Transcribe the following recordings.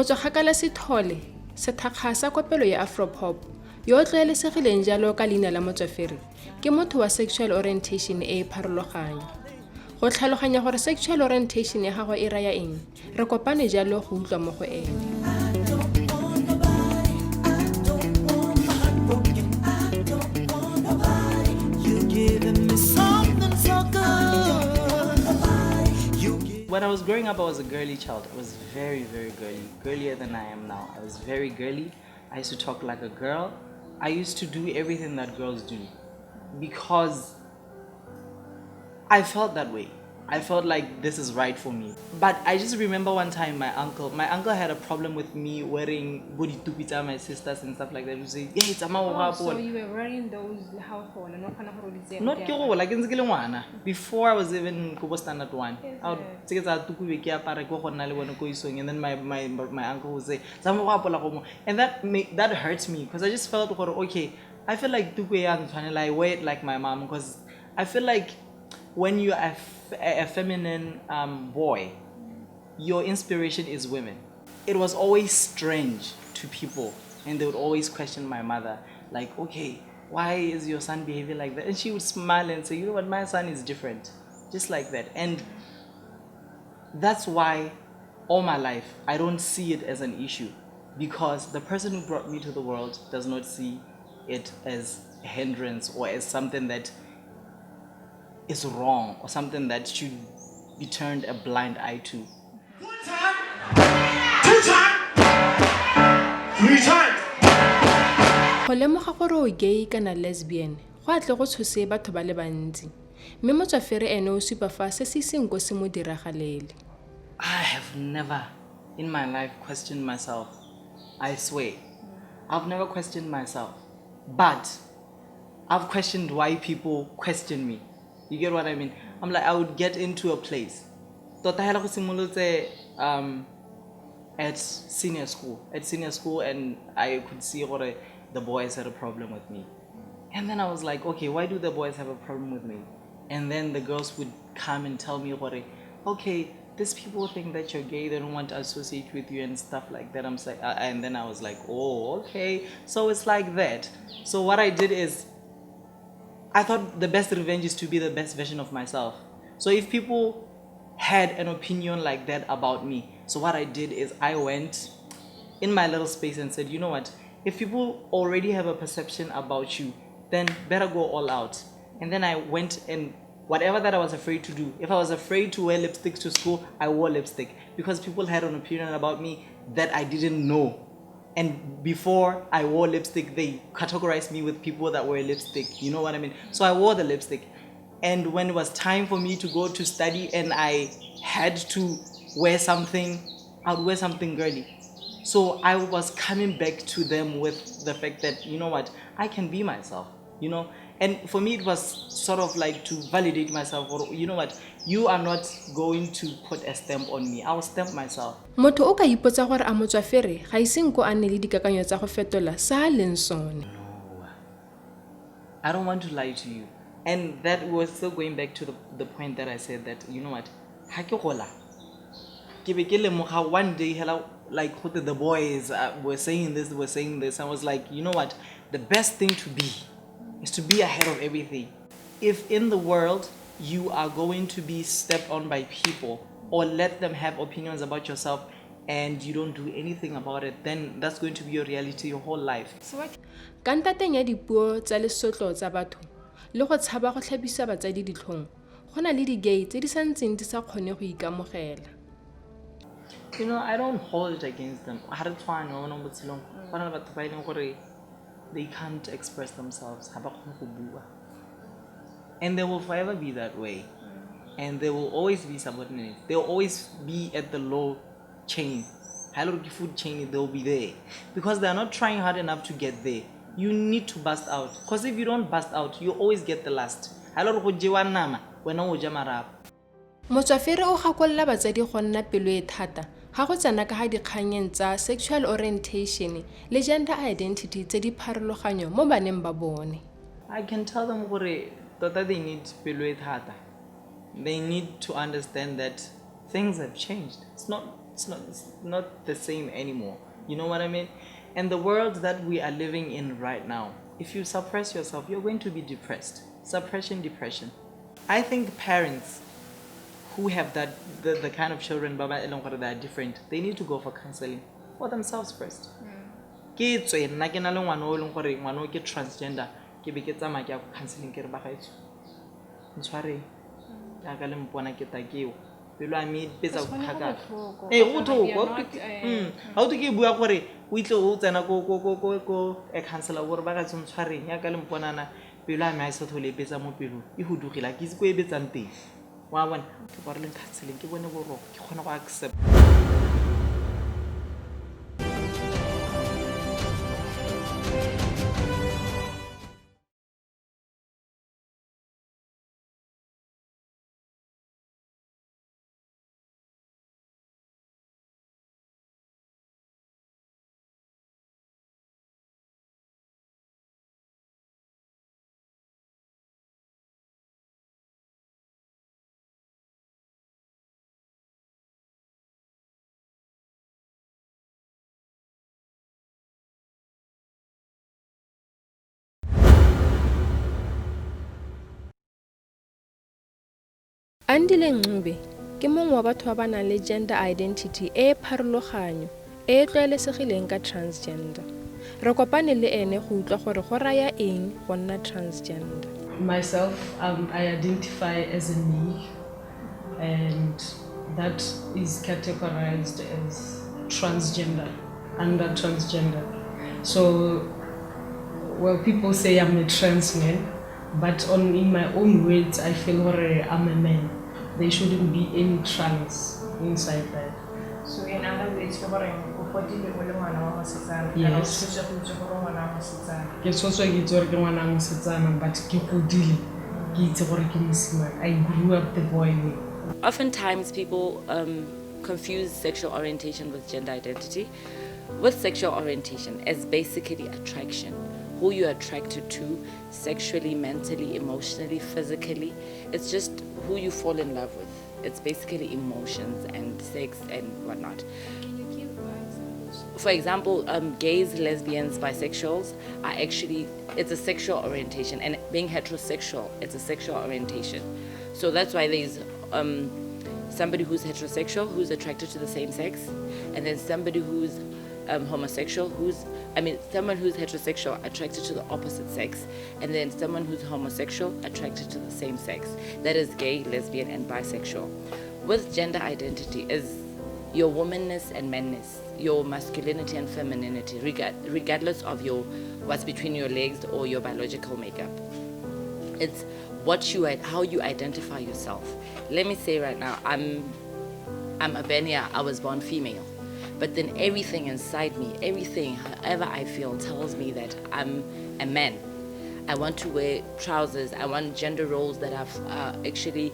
Motswakgakala Sithole, sethakga sa kopelo ya Afropop, yo o tlwaelesegileng jalo ka leina la Motswafere, ke motho wa sexual orientation e pharologanyo. Go tlhaloganya gore sexual orientation ya gagwe e raya eng, re kopane jalo go utlwa mo go ene. When I was growing up, I was a girly child. I was very, very girly. Girlier than I am now. I was very girly. I used to talk like a girl. I used to do everything that girls do because I felt that way. I felt like this is right for me. But I just remember one time my uncle had a problem with me wearing body tupita, my sisters and stuff like that. He would say, yeah, it's a So you were wearing those not like before I was even go standard 1. I would take and then my uncle would say, and that hurts me because I just felt okay, I feel like I wear it like my mom because I feel like when you are a feminine boy, your inspiration is women. It was always strange to people, and they would always question my mother, like, okay, why is your son behaving like that? And she would smile and say, you know what, my son is different, just like that. And that's why all my life I don't see it as an issue, because the person who brought me to the world does not see it as a hindrance or as something that is wrong or something that should be turned a blind eye to. 1 time, 2 time, 3 times. Go lemoga gore o gay kana lesbian go atle go tshose batho ba le bantsi, mme Motswafere ene o supa fa se se seng go se mo diragalele. I have never in my life questioned myself. I swear. I've never questioned myself. But I've questioned why people question me. You get what I mean? I'm like, I would get into a place. At senior school, and I could see what the boys had a problem with me. And then I was like, okay, why do the boys have a problem with me? And then the girls would come and tell me okay, these people think that you're gay, they don't want to associate with you and stuff like that. I'm like, and then I was like, oh, okay, so it's like that. So what I did is, I thought the best revenge is to be the best version of myself. So if people had an opinion like that about me, so what I did is I went in my little space and said, you know what, if people already have a perception about you, then better go all out. And then I went and whatever that I was afraid to do, if I was afraid to wear lipstick to school, I wore lipstick because people had an opinion about me that I didn't know. And before I wore lipstick, they categorized me with people that wear lipstick. You know what I mean? So I wore the lipstick. And when it was time for me to go to study and I had to wear something, I would wear something girly. So I was coming back to them with the fact that, you know what, I can be myself, you know? And for me, it was sort of like to validate myself, or you know what, you are not going to put a stamp on me. I will stamp myself. Motho o ka ipotsa gore a Motswafere ga iseng ko a nne le dikakanyo tsa go fetola sa leng sone. No, I don't want to lie to you. And that was still going back to the point that I said that, you know what, ha ke gola ke be ke lemoga one day hello, like the boys were saying this. I was like, you know what, the best thing to be is to be ahead of everything. If in the world you are going to be stepped on by people or let them have opinions about yourself and you don't do anything about it, then that's going to be your reality your whole life. So what ka ntateng ya dipuo tsa lesotlo tsa batho le go tshaba go tlhabisa batsadi ditlhong, go na le di-gay tse di santseng di sa kgone go ikamogela. You know, I don't hold it against them. They can't express themselves. And they will forever be that way. And they will always be subordinate. They'll always be at the low chain. Food chain, they'll be there. Because they're not trying hard enough to get there. You need to bust out. Because if you don't bust out, you always get the last. Motswafere o gakolola batsadi go nna pelo e thata ga go tsena ka ga dikganyeng tsa sexual orientation le gender identity tse di pharologanyo mo baneng ba bone. I can tell them that they need pelo e thata. They need to understand that things have changed. It's not it's not the same anymore. You know what I mean? And the world that we are living in right now, if you suppress yourself, you're going to be depressed. Suppression, depression. I think parents who have the kind of children that are different, they need to go for counseling for themselves first. Ke tswe nna ke na le ngwana o leng gore ngwana o ke transgender, ke be ke tsamaya ke ya counseling ke re bagaetso ntshware ya ka le mpona ke takeo pelo a me betsa go phaka go thoko ha o ke bua gore o itle o tsena ko a counselor gore bagaetso ntshwareng ya ka le mponana pelo a me a se thole betsa mo pelo e hudugela ke itse go e betsang teng wa bona ke ba re le counseling ke bone boroko ke kgona go accept. Andile Ncube ke mongwe wa batho ba ba nang le gender identity e pharologanyo e tlwaelesegileng ka transgender. Re kopane le ene go utlwa gore go raya eng go nna transgender. Myself, I identify as a male, and that is categorized as transgender, under transgender. So, well, people say I'm a trans man, but in my own words, I feel I'm a man. There shouldn't be any trans inside that. So in other words, yes. Ke tshotswa ke itse gore ke ngwana wa mosetsana, but ke godile ke itse gore ke mosimane. I grew up the boy way. Oftentimes people confuse sexual orientation with gender identity. With sexual orientation as basically attraction, who you're attracted to sexually, mentally, emotionally, physically. It's just who you fall in love with. It's basically emotions and sex and whatnot. For example, gays, lesbians, bisexuals are actually, it's a sexual orientation, and being heterosexual, it's a sexual orientation. So that's why there's somebody who's heterosexual who's attracted to the same sex, and then somebody who's homosexual someone who's heterosexual attracted to the opposite sex, and then someone who's homosexual attracted to the same sex. That is gay, lesbian, and bisexual. With gender identity is your womanness and manness, your masculinity and femininity, regardless of what's between your legs or your biological makeup. It's how you identify yourself. Let me say right now, I'm a Benia, I was born female. But then everything inside me, everything, however I feel, tells me that I'm a man. I want to wear trousers. I want gender roles that are actually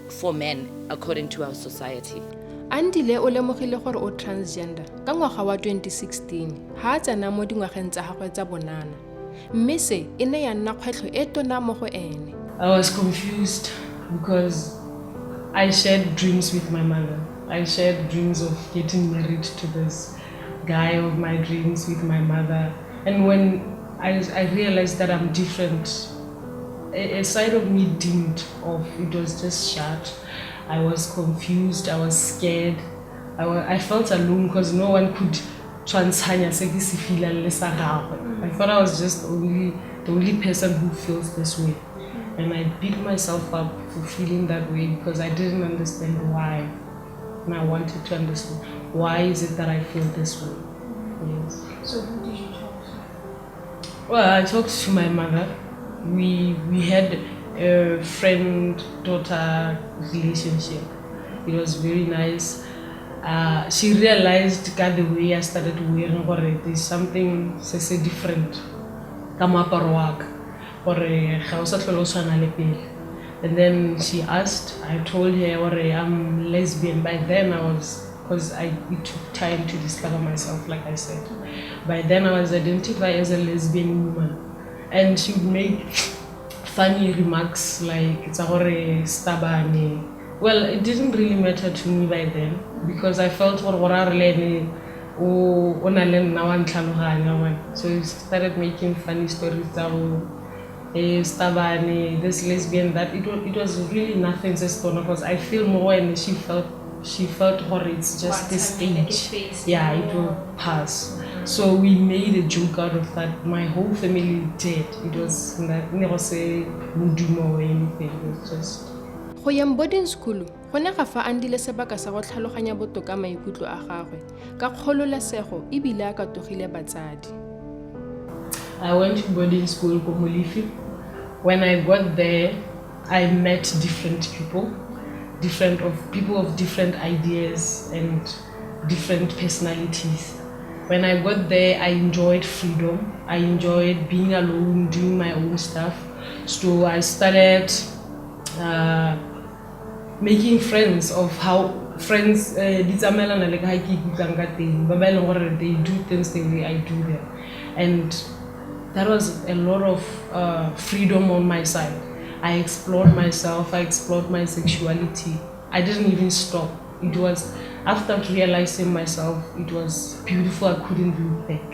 for men according to our society. Andile o lemogile gore o transgender ka ngwaga wa 2016 ha a tsena mo dingwageng tsa gagwe tsa bonana. Mme se e ne ya nna kgwetlho e tona mo go ene. I was confused because I shared dreams with my mother. I shared dreams of getting married to this guy of my dreams with my mother. And when I realized that I'm different, a side of me dimmed off. It was just shut. I was confused. I was scared. I felt alone because no one could transhanya se ke se feel le sa gagwe. I thought I was just the only person who feels this way. And I beat myself up for feeling that way because I didn't understand why. And I wanted to understand why is it that I feel this way. Yes. So who did you talk to? Well, I talked to my mother. We had a friend-daughter relationship. It was very nice. She realized the way I started wearing there's something different. And then she asked, I told her I'm lesbian. By then because it took time to discover myself, like I said. By then I was identified as a lesbian woman. And she would make funny remarks like, it's a stabane, Well, it didn't really matter to me by then because I felt what I learned. So I started making funny stories about Stabane, this lesbian, that it was really nothing just because I feel more when she felt it's just this stage. Yeah, it will pass. So we made a joke out of that. My whole family did. It was never say mudumo or anything. It was just. Go yang boarding school go ne ga fa andile sebaka sa go tlhaloganya botoka maikutlo a gagwe ka kgololesego e bile a ka togile batsadi. I went to boarding school ko Molifi. When I got there, I met different people of different ideas and different personalities. When I got there, I enjoyed freedom. I enjoyed being alone, doing my own stuff. So I started making friends of how friends they do things the way I do them, and that was a lot of freedom on my side. I explored myself, I explored my sexuality. I didn't even stop. It was after realizing myself, it was beautiful. I couldn't look back.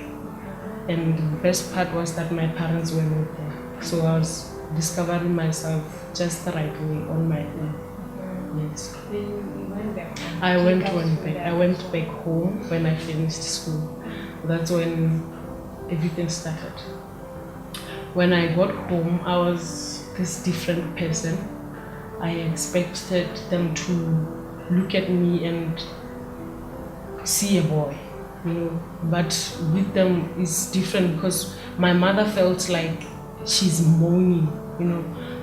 And the best part was that my parents were not there, so I was discovering myself just the right way on my own. Yes. Then you went back. I went back home when I finished school. That's when everything started. When I got home, I was this different person. I expected them to look at me and see a boy, but with them it's different because my mother felt like she's mourning,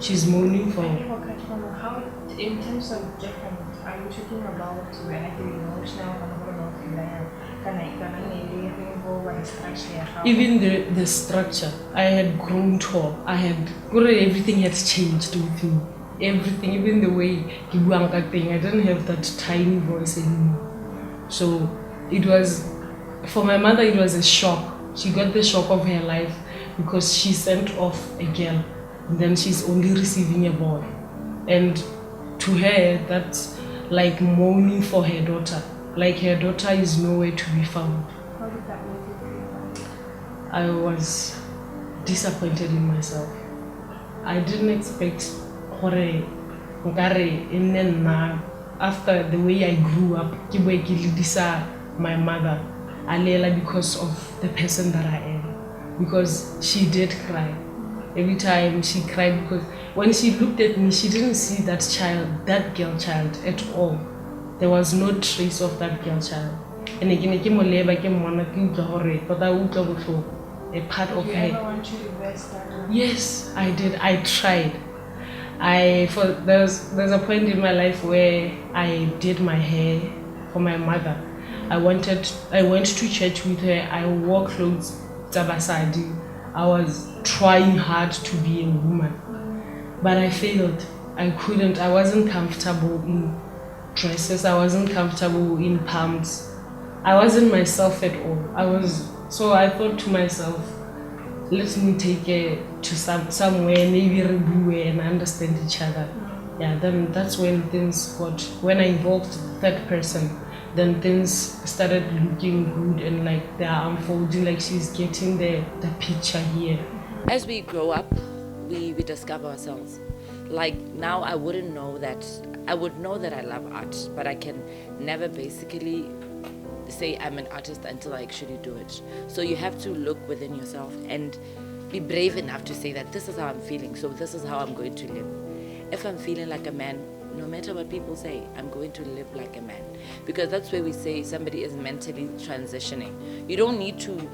she's mourning for. How, in terms of different, are you talking about when I feel emotional Even the structure, I had grown tall. Everything had changed with me. Everything, even the way he thing, I didn't have that tiny voice anymore. So it was, for my mother, it was a shock. She got the shock of her life because she sent off a girl, and then she's only receiving a boy. And to her, that's like mourning for her daughter. Like her daughter is nowhere to be found. How did that make you feel? I was disappointed in myself. I didn't expect after the way I grew up, my mother, because of the person that I am. Because she did cry. Every time she cried because when she looked at me, she didn't see that girl child at all. There was no trace of that girl child. And again, a part of her. Did you ever want to reverse that? Yes, I did. I tried. There's a point in my life where I did my hair for my mother. I went to church with her. I wore clothes tabasadi. I was trying hard to be a woman, but I failed. I couldn't. I wasn't comfortable in dresses. I wasn't comfortable in pumps. I wasn't myself at all. So I thought to myself, let me take it to somewhere, maybe Rebuwe, and understand each other. Yeah, then that's when when I involved that person, then things started looking good and like they are unfolding, like she's getting the picture here. As we grow up, we discover ourselves. Like now I would know that I love art, but I can never basically say I'm an artist until I actually do it. So you have to look within yourself and be brave enough to say that this is how I'm feeling, so this is how I'm going to live. If I'm feeling like a man, no matter what people say, I'm going to live like a man. Because that's where we say somebody is mentally transitioning. You don't need to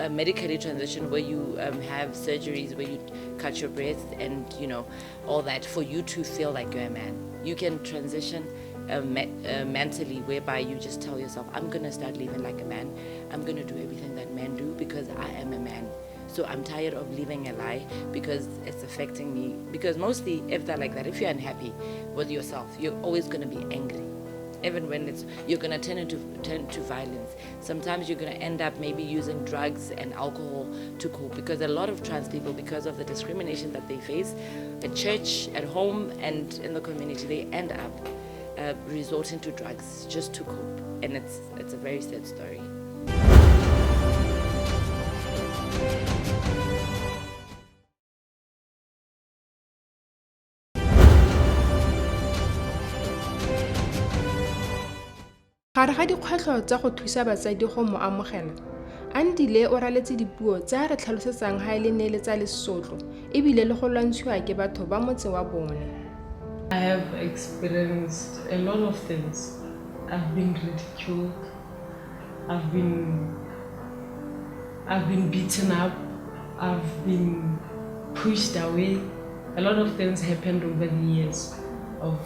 medically transition where you have surgeries, where you cut your breath and all that for you to feel like you're a man. You can transition mentally, whereby you just tell yourself, I'm going to start living like a man. I'm going to do everything that men do because I am a man. So I'm tired of living a lie because it's affecting me. Because mostly, if they're like that, if you're unhappy with yourself, you're always going to be angry. even when you're gonna turn to violence. Sometimes you're gonna end up maybe using drugs and alcohol to cope, because a lot of trans people, because of the discrimination that they face at church, at home, and in the community, they end up resorting to drugs just to cope, and it's a very sad story. Gare ga dikgwetlho tsa go thusa batsadi go mo amogela, Andile o raletse dipuo tsa re tlhalosetsang ga e le neeletsa lesotlo ebile le go lwantshiwa ke batho ba motse wa bone. I have experienced a lot of things. I've been ridiculed. I've been beaten up. I've been pushed away. A lot of things happened over the years of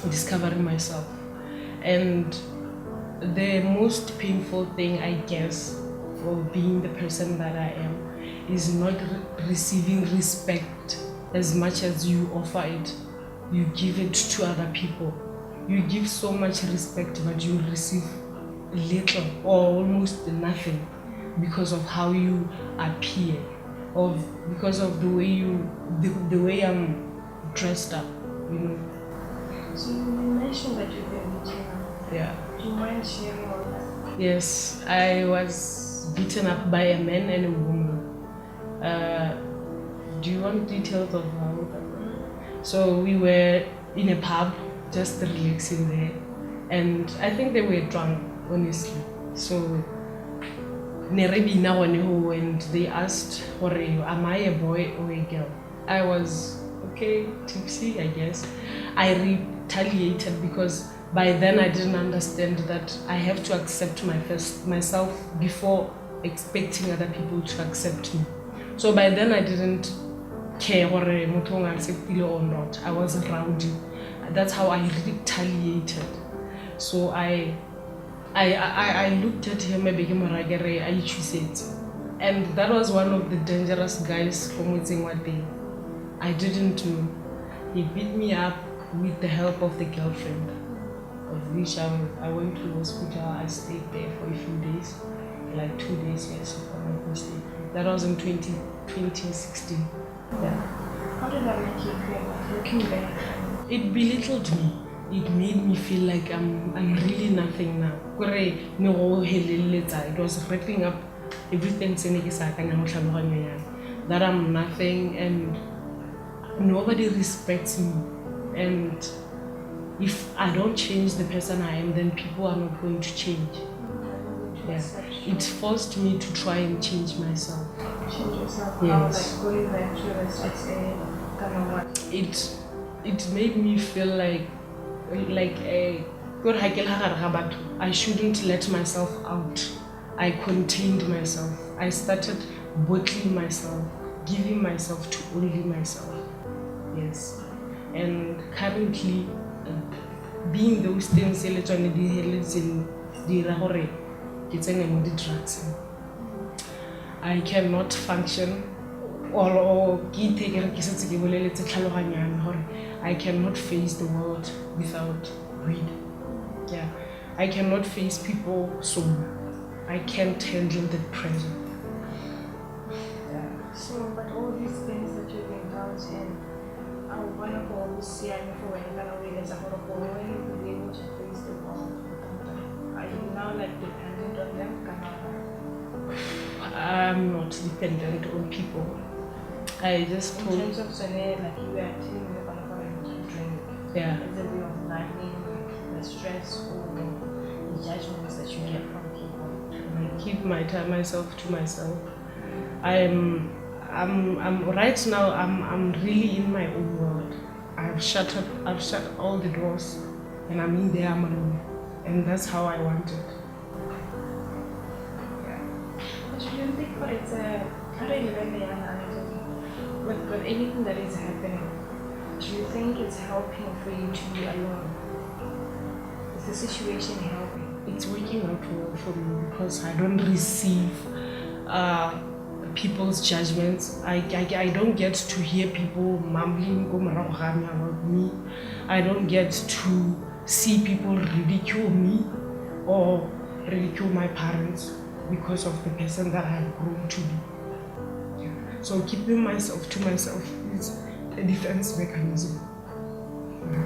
discovering myself. And the most painful thing, I guess, for being the person that I am, is not receiving respect as much as you offer it. You give it to other people. You give so much respect, but you receive little or almost nothing because of how you appear, or because of the way I'm dressed up, you know. So you mentioned that you've been beaten up. Yeah. Do you mind sharing all that? Yes, I was beaten up by a man and a woman. Do you want details of how that went? So we were in a pub, just relaxing there, and I think they were drunk, honestly. So and they asked, am I a boy or a girl? I was okay, tipsy, I guess. I retaliated because by then I didn't understand that I have to accept myself before expecting other people to accept me. So by then I didn't care whether motho accept me or not. I was rowdy. That's how I retaliated. So I looked at him and that was one of the dangerous guys committing what day. I didn't know. He beat me up with the help of the girlfriend, of which I went to the hospital. I stayed there for a few days, like 2 days, yes, if I'm not mistaken. That was in 2016. Yeah. How did that make you feel? Looking back? It belittled me. It made me feel like I'm really nothing now. It was wrapping up everything that I'm nothing and nobody respects me. And if I don't change the person I am, then people are not going to change. Yeah. It forced me to try and change myself. Change yourself? Yes. How, like going back to the kind of what? It made me feel like I shouldn't let myself out. I contained myself. I started bottling myself, giving myself to only myself. Yes. And currently, being those things, I cannot function I cannot face the world without weed. Yeah, I cannot face people sober. I can't handle the pressure. Yeah. So, but all these things that you've indulged in, I want to go see for when you're going to be able to face the world without them. Are you now like dependent on them? I'm not dependent on people. I just in told. terms of like you were telling me about drink. Yeah. Is a way of numbing the stress or the judgments that you get from people. I keep myself to myself. I'm right now. I'm really in my own world. I've shut all the doors, and I'm in there. I'm alone, and that's how I want it. Yeah. But you don't think, but it's how do you live in with anything that is happening? Do you think it's helping for you to be alone? Is the situation helping? It's working out well for me because I don't receive people's judgments. I don't get to hear people mumbling about me. I don't get to see people ridicule me or ridicule my parents because of the person that I've grown to be. Yeah. So keeping myself to myself is a defense mechanism. Yeah.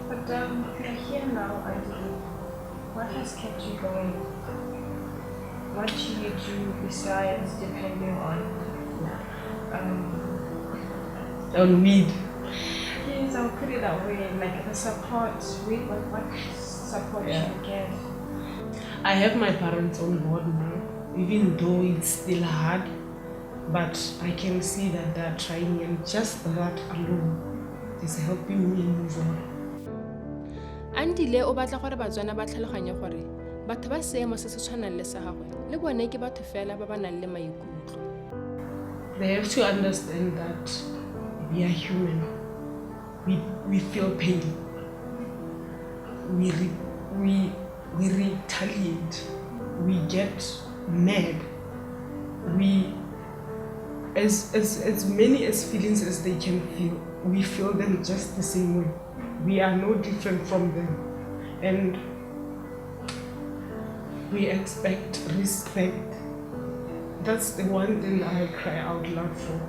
But you're here now, Auntie. What has kept you going? What do you do besides depending on weed? Yes, I'll put it that way. Like the support. What support do you get? I have my parents on board now, even though it's still hard, but I can see that they're trying, and just that alone is helping me move on. Andile o batla gore batswana ba tlhaloganye gore batho ba seemo se se tshwanang le sa gagwe le bone ke batho fela ba ba nang le maikutlo. They have to understand that we are human. We feel pain. We retaliate. We get mad. We as many as feelings as they can feel, we feel them just the same way. We are no different from them, and we expect respect. That's the one thing I cry out loud for,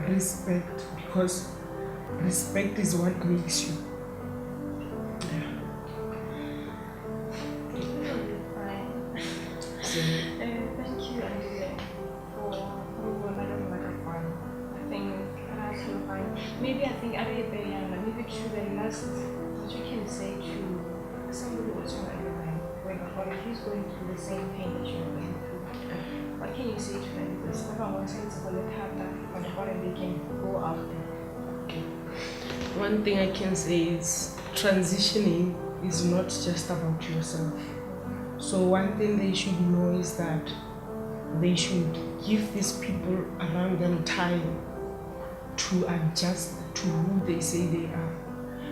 respect, because respect is what makes you. Thank you, Andile, for moving on the microphone. I think that's so fine. Maybe maybe to the last, what you can say to somebody who's not in your life, or if he's going through the same pain that you're going through. What can you say to them? Because everyone says for the harder, but what they can go after. One thing I can say is transitioning is not just about yourself. So one thing they should know is that they should give these people around them time to adjust to who they say they are.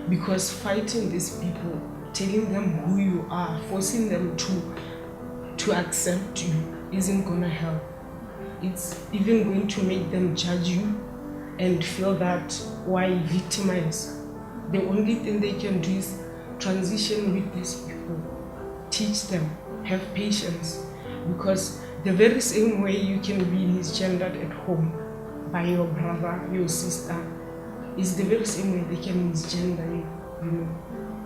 Because fighting these people, telling them who you are, forcing them to accept you isn't gonna help. It's even going to make them judge you and feel that why victimize. The only thing they can do is transition with these people. Teach them, have patience, because the very same way you can be misgendered at home by your brother, your sister, is the very same way they can misgender you,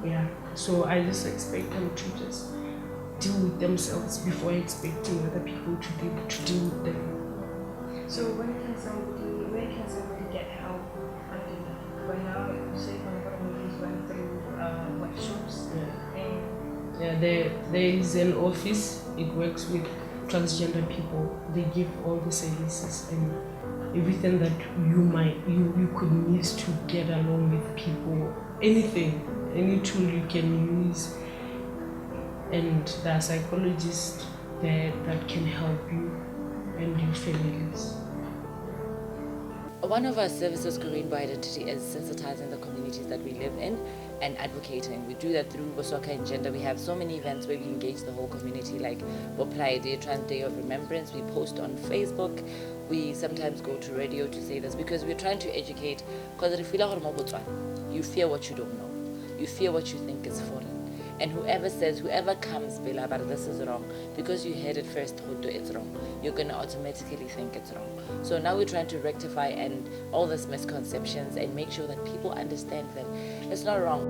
Yeah. So I just expect them to just deal with themselves before expecting other people to deal with them. So where can somebody get help? For now, you say he's going through workshops. There is an office. It works with transgender people. They give all the services and everything that you could need to get along with people. Anything, any tool you can use, and there are psychologists there that can help you and your families. One of our services, Rainbow Identity, is sensitizing the communities that we live in and advocating. We do that through Bosoka and Gender. We have so many events where we engage the whole community, like Boplai Day, Trans Day of Remembrance. We post on Facebook. We sometimes go to radio to say this because we're trying to educate. Because you fear what you don't know. You fear what you think is foreign. And whoever comes, Bella, but this is wrong, because you heard it first, it's wrong, you're going to automatically think it's wrong. So now we're trying to rectify and all these misconceptions and make sure that people understand that it's not wrong.